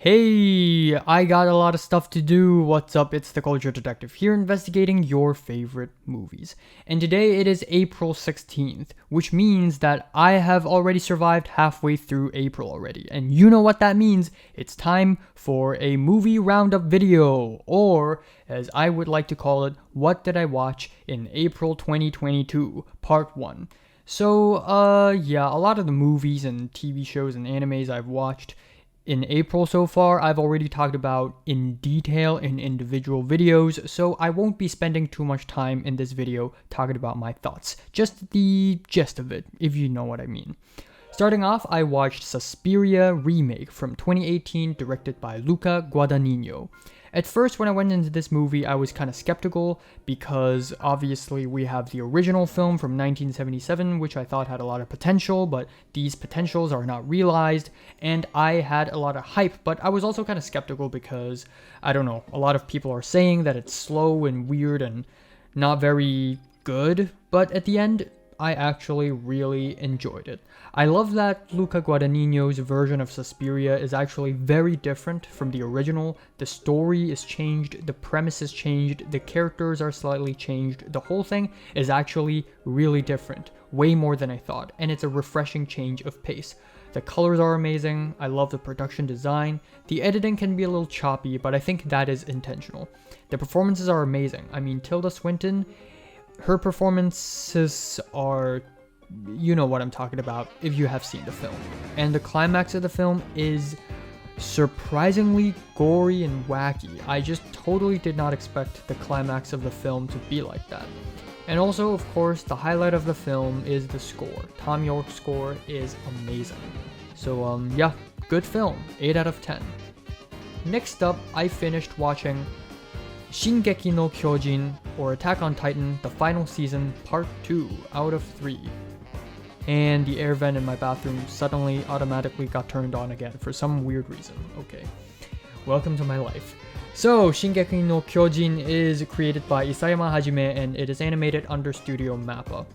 Hey, I got a lot of stuff to do. What's up? It's the Culture Detective here investigating your favorite movies. And today it is April 16th, which means that I have already survived halfway through April already. And you know what that means? It's time for a movie roundup video, or as I would like to call it, What Did I Watch in April 2022, Part 1. So, a lot of the movies and TV shows and animes I've watched in April so far, I've already talked about in detail in individual videos, so I won't be spending too much time in this video talking about my thoughts. Just the gist of it, if you know what I mean. Starting off, I watched Suspiria Remake from 2018, directed by Luca Guadagnino. At first, when I went into this movie, I was kind of skeptical because obviously we have the original film from 1977, which I thought had a lot of potential, but these potentials are not realized, and I had a lot of hype, but I was also kind of skeptical because, I don't know, a lot of people are saying that it's slow and weird and not very good, but at the end, I actually really enjoyed it. I love that Luca Guadagnino's version of Suspiria is actually very different from the original. The story is changed, the premise is changed, the characters are slightly changed. The whole thing is actually really different, way more than I thought, and it's a refreshing change of pace. The colors are amazing, I love the production design. The editing can be a little choppy, but I think that is intentional. The performances are amazing. I mean, Tilda Swinton, her performances are, you know what I'm talking about if you have seen the film. And the climax of the film is surprisingly gory and wacky. I just totally did not expect the climax of the film to be like that. And also, of course, the highlight of the film is the score. Tom York's score is amazing. So, good film. 8 out of 10. Next up, I finished watching Shingeki no Kyojin, or Attack on Titan, the final season, part 2 out of 3. And the air vent in my bathroom suddenly automatically got turned on again for some weird reason. Okay, welcome to my life. So, Shingeki no Kyojin is created by Isayama Hajime and it is animated under Studio Mappa.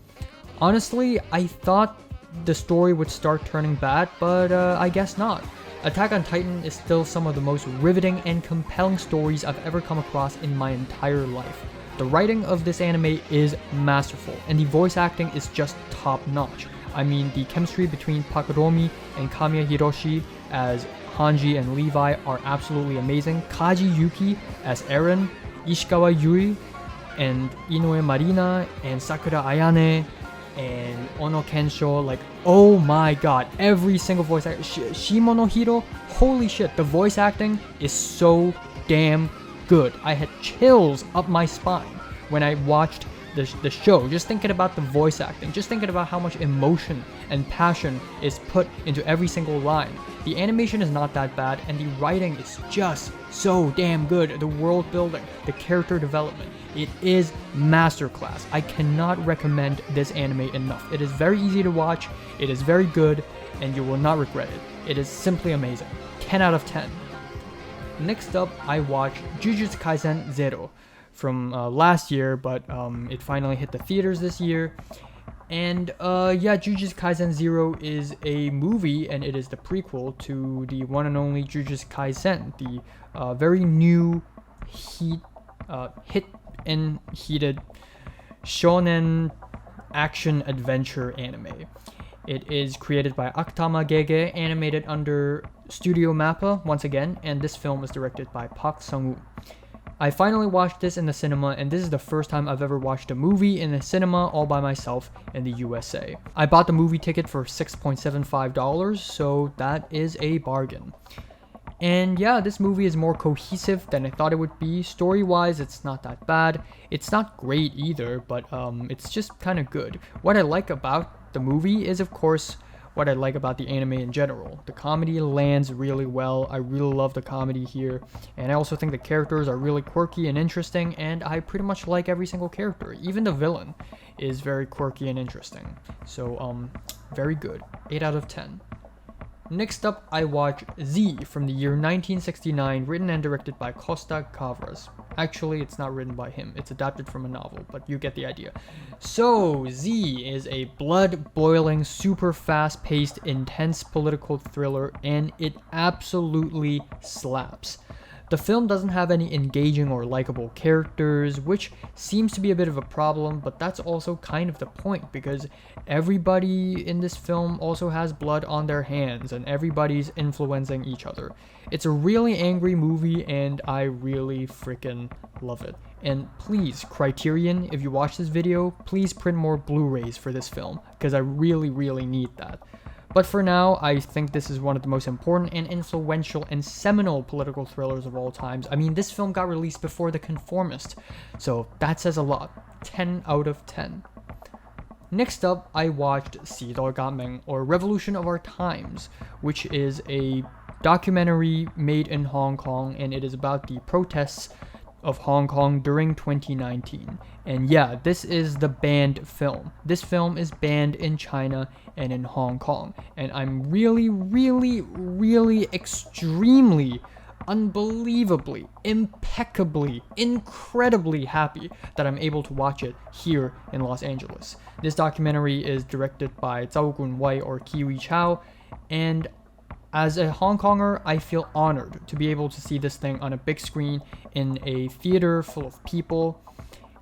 Honestly, I thought the story would start turning bad, but I guess not. Attack on Titan is still some of the most riveting and compelling stories I've ever come across in my entire life. The writing of this anime is masterful, and the voice acting is just top-notch. I mean, the chemistry between Pakuromi and Kamiya Hiroshi as Hanji and Levi are absolutely amazing. Kaji Yuki as Eren, Ishikawa Yui and Inoue Marina and Sakura Ayane and Ono Kensho, like, oh my god, every single voice actor. Shimonohiro, holy shit, the voice acting is so damn good. I had chills up my spine when I watched the show, just thinking about the voice acting, just thinking about how much emotion and passion is put into every single line. The animation is not that bad, and the writing is just so damn good. The world building, the character development, it is masterclass. I cannot recommend this anime enough. It is very easy to watch, it is very good, and you will not regret it. It is simply amazing. 10 out of 10. Next up, I watched Jujutsu Kaisen Zero from last year, but it finally hit the theaters this year. And Jujutsu Kaisen Zero is a movie, and it is the prequel to the one and only Jujutsu Kaisen, the very new hit and heated shonen action adventure anime. It is created by Akutama Gege, animated under Studio Mappa once again, and this film is directed by Park Sung-woo. I finally watched this in the cinema, and this is the first time I've ever watched a movie in the cinema all by myself in the USA. I bought the movie ticket for $6.75, so that is a bargain. And yeah, this movie is more cohesive than I thought it would be. Story-wise, it's not that bad. It's not great either, but it's just kind of good. What I like about the movie is, of course, what I like about the anime in general. The comedy lands really well. I really love the comedy here. And I also think the characters are really quirky and interesting, and I pretty much like every single character. Even the villain is very quirky and interesting. So, very good. 8 out of 10. Next up, I watched Z from the year 1969, written and directed by Costa Gavras. Actually, it's not written by him, it's adapted from a novel, but you get the idea. So, Z is a blood-boiling, super fast-paced, intense political thriller, and it absolutely slaps. The film doesn't have any engaging or likable characters, which seems to be a bit of a problem, but that's also kind of the point because everybody in this film also has blood on their hands and everybody's influencing each other. It's a really angry movie and I really freaking love it. And please, Criterion, if you watch this video, please print more Blu-rays for this film because I really need that. But for now, I think this is one of the most important and influential and seminal political thrillers of all times. I mean, this film got released before The Conformist, so that says a lot. 10 out of 10. Next up, I watched Sidorg, or Revolution of Our Times, which is a documentary made in Hong Kong, and it is about the protests of Hong Kong during 2019. And yeah, this is the banned film. This film is banned in China and in Hong Kong. And I'm really, extremely, unbelievably, impeccably, incredibly happy that I'm able to watch it here in Los Angeles. This documentary is directed by Zhao Gunwei or Kiwi Chow, and as a Hong Konger, I feel honored to be able to see this thing on a big screen in a theater full of people.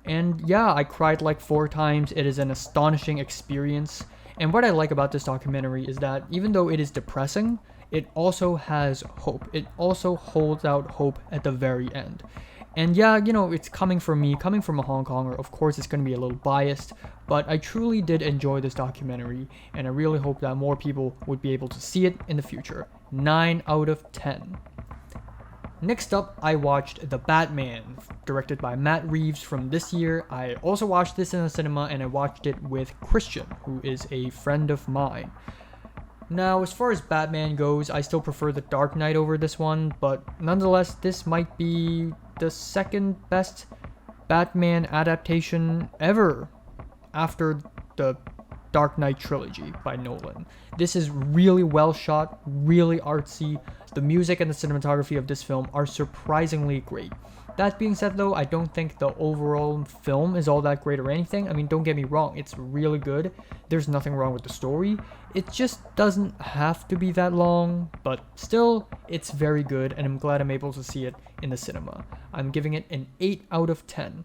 And yeah, I cried like 4 times. It is an astonishing experience. And what I like about this documentary is that even though it is depressing, it also has hope. It also holds out hope at the very end. And yeah, you know, it's coming from me, coming from a Hong Konger. Of course, it's going to be a little biased, but I truly did enjoy this documentary, and I really hope that more people would be able to see it in the future. 9 out of 10. Next up, I watched The Batman, directed by Matt Reeves from this year. I also watched this in the cinema, and I watched it with Christian, who is a friend of mine. Now, as far as Batman goes, I still prefer The Dark Knight over this one, but nonetheless, this might be the second best Batman adaptation ever after the Dark Knight trilogy by Nolan. This is really well shot, really artsy. The music and the cinematography of this film are surprisingly great. That being said though, I don't think the overall film is all that great or anything. I mean, don't get me wrong, it's really good. There's nothing wrong with the story. It just doesn't have to be that long, but still, it's very good and I'm glad I'm able to see it in the cinema. I'm giving it an 8 out of 10.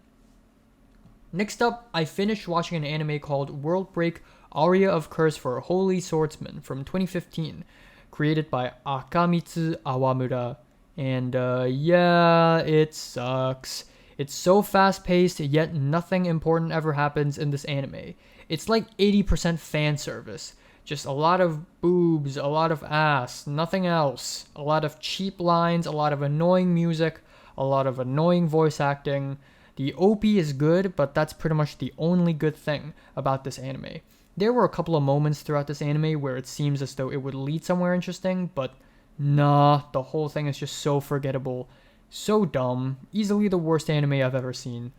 Next up, I finished watching an anime called World Break Arya of Curse for a Holy Swordsman from 2015, created by Akamitsu Awamura. And yeah, it sucks. It's so fast-paced, yet nothing important ever happens in this anime. It's like 80% fan service. Just a lot of boobs, a lot of ass, nothing else. A lot of cheap lines, a lot of annoying music, a lot of annoying voice acting. The OP is good, but that's pretty much the only good thing about this anime. There were a couple of moments throughout this anime where it seems as though it would lead somewhere interesting, but nah, the whole thing is just so forgettable, so dumb, easily the worst anime I've ever seen.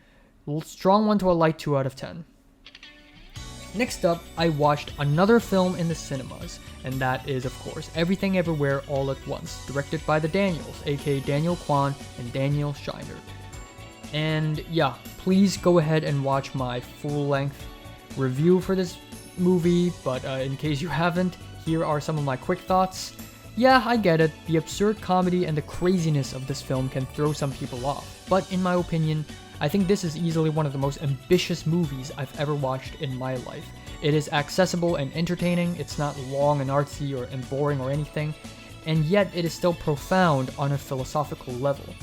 Strong 1 to a light 2 out of 10. Next up, I watched another film in the cinemas, and that is, of course, Everything Everywhere All at Once, directed by the Daniels, aka Daniel Kwan and Daniel Shiner. And yeah, please go ahead and watch my full-length review for this movie, but in case you haven't, here are some of my quick thoughts. Yeah, I get it, the absurd comedy and the craziness of this film can throw some people off, but in my opinion, I think this is easily one of the most ambitious movies I've ever watched in my life. It is accessible and entertaining, it's not long and artsy and boring or anything, and yet it is still profound on a philosophical level.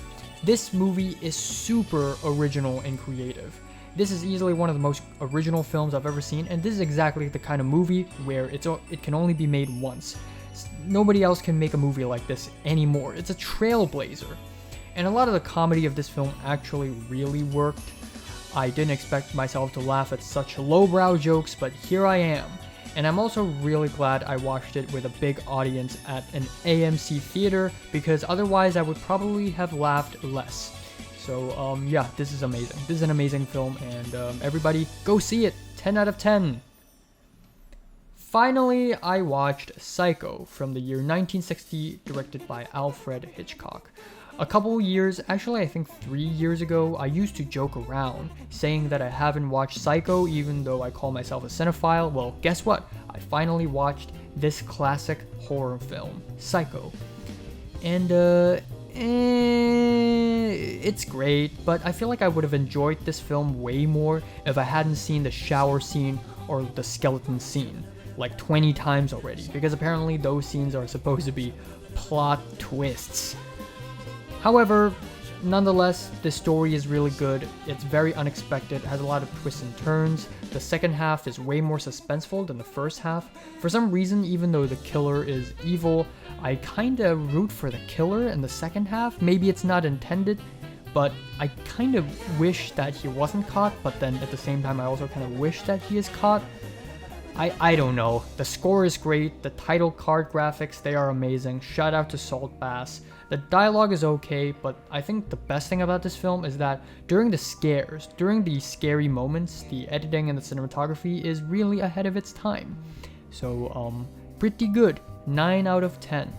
This movie is super original and creative. This is easily one of the most original films I've ever seen, and this is exactly the kind of movie where it can only be made once. Nobody else can make a movie like this anymore. It's a trailblazer. And a lot of the comedy of this film actually really worked. I didn't expect myself to laugh at such lowbrow jokes, but here I am. And I'm also really glad I watched it with a big audience at an AMC theater, because otherwise I would probably have laughed less. So yeah, this is amazing. This is an amazing film, and everybody go see it. 10 out of 10. Finally, I watched Psycho from the year 1960, directed by Alfred Hitchcock. A couple years, actually I think 3 years ago, I used to joke around saying that I haven't watched Psycho even though I call myself a cinephile. Well, guess what? I finally watched this classic horror film, Psycho. And it's great, but I feel like I would have enjoyed this film way more if I hadn't seen the shower scene or the skeleton scene like 20 times already, because apparently those scenes are supposed to be plot twists. However, nonetheless, the story is really good. It's very unexpected, has a lot of twists and turns. The second half is way more suspenseful than the first half. For some reason, even though the killer is evil, I kinda root for the killer in the second half. Maybe it's not intended, but I kind of wish that he wasn't caught, but then at the same time I also kind of wish that he is caught. I don't know. The score is great, the title card graphics, they are amazing. Shout out to Salt Bass. The dialogue is okay, but I think the best thing about this film is that during the scares, during the scary moments, the editing and the cinematography is really ahead of its time. So, pretty good. 9 out of 10.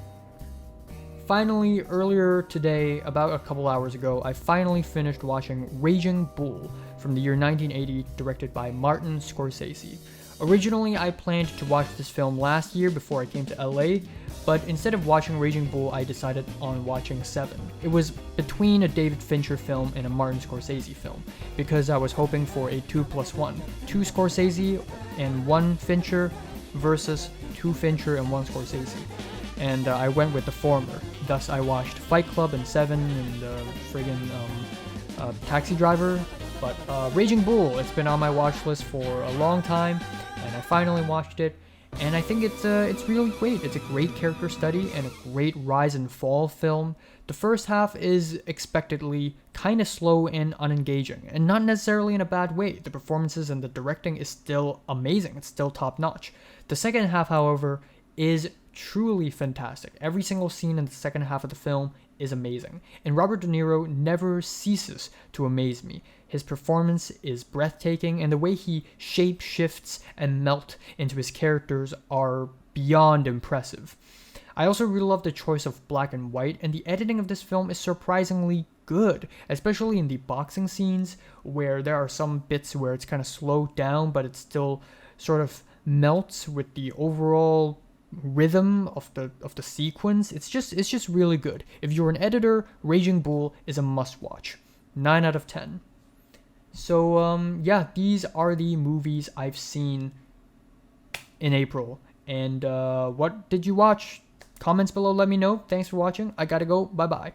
Finally, earlier today, about a couple hours ago, I finally finished watching Raging Bull from the year 1980, directed by Martin Scorsese. Originally, I planned to watch this film last year before I came to LA, but instead of watching Raging Bull, I decided on watching Seven. It was between a David Fincher film and a Martin Scorsese film, because I was hoping for a 2+1. 2 Scorsese and 1 Fincher versus 2 Fincher and 1 Scorsese. And I went with the former. Thus, I watched Fight Club and Seven and Taxi Driver. But Raging Bull, it's been on my watch list for a long time, and I finally watched it, and I think it's really great. It's a great character study and a great rise and fall film. The first half is expectedly kind of slow and unengaging, and not necessarily in a bad way. The performances and the directing is still amazing. It's still top notch. The second half, however, is truly fantastic. Every single scene in the second half of the film is amazing, and Robert De Niro never ceases to amaze me. His performance is breathtaking, and the way he shape shifts and melt into his characters are beyond impressive. I also really love the choice of black and white, and the editing of this film is surprisingly good, especially in the boxing scenes where there are some bits where it's kind of slowed down, but it still sort of melts with the overall rhythm of the sequence. It's just really good. If you're an editor, Raging Bull is a must watch. 9 out of 10. So yeah, these are the movies I've seen in April. And what did you watch? Comments below, let me know. Thanks for watching. I gotta go. Bye bye.